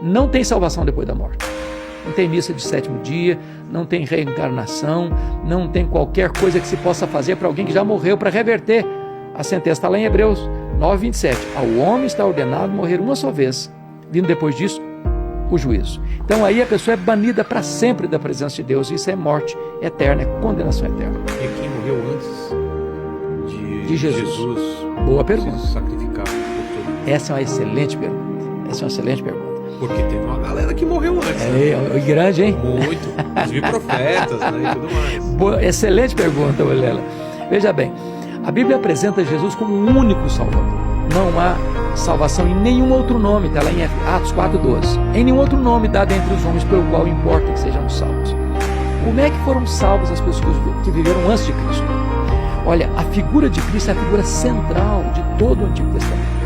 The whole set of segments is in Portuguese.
Não tem salvação depois da morte. Não tem missa de sétimo dia, não tem reencarnação, não tem qualquer coisa que se possa fazer para alguém que já morreu para reverter. A sentença está lá em Hebreus 9:27. Ao homem está ordenado morrer uma só vez, vindo depois disso o juízo. Então aí a pessoa é banida para sempre da presença de Deus. Isso é morte eterna, é condenação eterna. E quem morreu antes de Jesus? Boa pergunta. Se sacrificar por todo. Essa é uma excelente pergunta. Essa é uma excelente pergunta. Porque teve uma galera que morreu antes. É grande, hein? Muito. Os profetas, né, e tudo mais. Boa, excelente pergunta, Vilela. Veja bem, a Bíblia apresenta Jesus como o único Salvador. Não há salvação em nenhum outro nome, está lá em Atos 4:12. Em nenhum outro nome dado entre os homens pelo qual importa que sejamos salvos. Como é que foram salvos as pessoas que viveram antes de Cristo? Olha, a figura de Cristo é a figura central de todo o Antigo Testamento.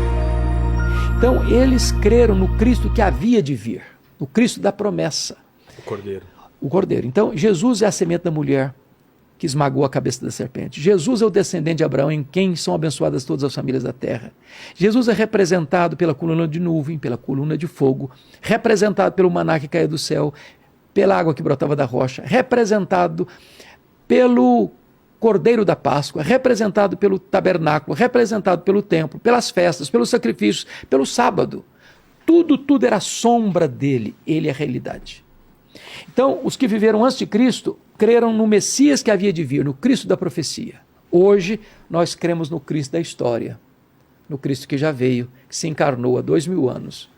Então, eles creram no Cristo que havia de vir, no Cristo da promessa. O Cordeiro. Então, Jesus é a semente da mulher que esmagou a cabeça da serpente. Jesus é o descendente de Abraão, em quem são abençoadas todas as famílias da terra. Jesus é representado pela coluna de nuvem, pela coluna de fogo, representado pelo maná que caía do céu, pela água que brotava da rocha, representado pelo Cordeiro da Páscoa, representado pelo tabernáculo, representado pelo templo, pelas festas, pelos sacrifícios, pelo sábado. Tudo era sombra dele, ele é a realidade. Então, os que viveram antes de Cristo creram no Messias que havia de vir, no Cristo da profecia. Hoje, nós cremos no Cristo da história, no Cristo que já veio, que se encarnou há 2000 anos,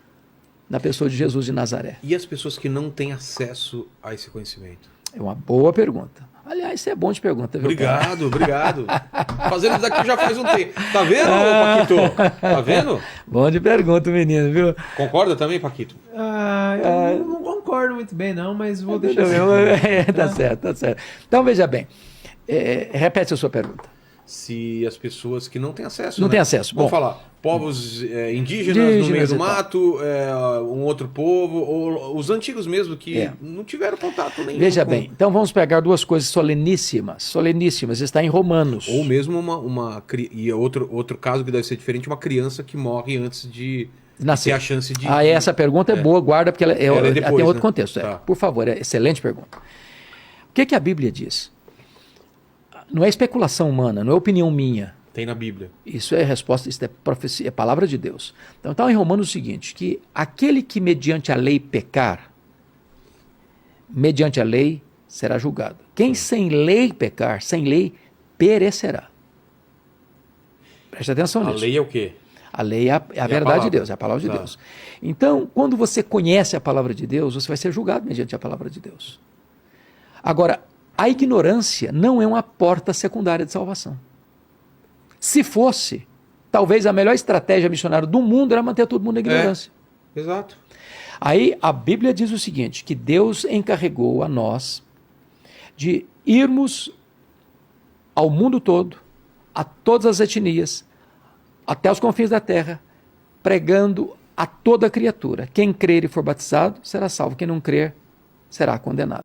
na pessoa de Jesus de Nazaré. E as pessoas que não têm acesso a esse conhecimento? É uma boa pergunta. Aliás, isso é bom de pergunta, viu? Obrigado. Fazendo isso daqui já faz um tempo. Tá vendo, Paquito? Tá vendo? Bom de pergunta, menino, viu? Concorda também, Paquito? Eu não concordo muito bem, não, mas vou deixar assim. Tá certo. Então, veja bem. Repete a sua pergunta. Se as pessoas que não têm acesso... Não têm acesso. Vamos falar, povos indígenas no meio do mato, um outro povo, ou os antigos mesmo que não tiveram contato nenhum. Veja bem, então vamos pegar duas coisas soleníssimas, está em Romanos. Ou mesmo e outro caso que deve ser diferente, uma criança que morre antes de ter a chance de... Essa pergunta é boa, guarda, porque ela depois, tem outro contexto. Tá. Por favor, excelente pergunta. O que a Bíblia diz? Não é especulação humana, não é opinião minha. Tem na Bíblia. Isso é resposta, isso é profecia, é palavra de Deus. Então está em Romanos o seguinte, que aquele que mediante a lei pecar, mediante a lei será julgado. Quem sem lei pecar, sem lei perecerá. Preste atenção nisso. A lei é o quê? A lei é a verdade de Deus, é a palavra de Deus. Então, quando você conhece a palavra de Deus, você vai ser julgado mediante a palavra de Deus. Agora, a ignorância não é uma porta secundária de salvação. Se fosse, talvez a melhor estratégia missionária do mundo era manter todo mundo na ignorância. Exato. Aí a Bíblia diz o seguinte, que Deus encarregou a nós de irmos ao mundo todo, a todas as etnias, até os confins da terra, pregando a toda criatura. Quem crer e for batizado será salvo, quem não crer será condenado.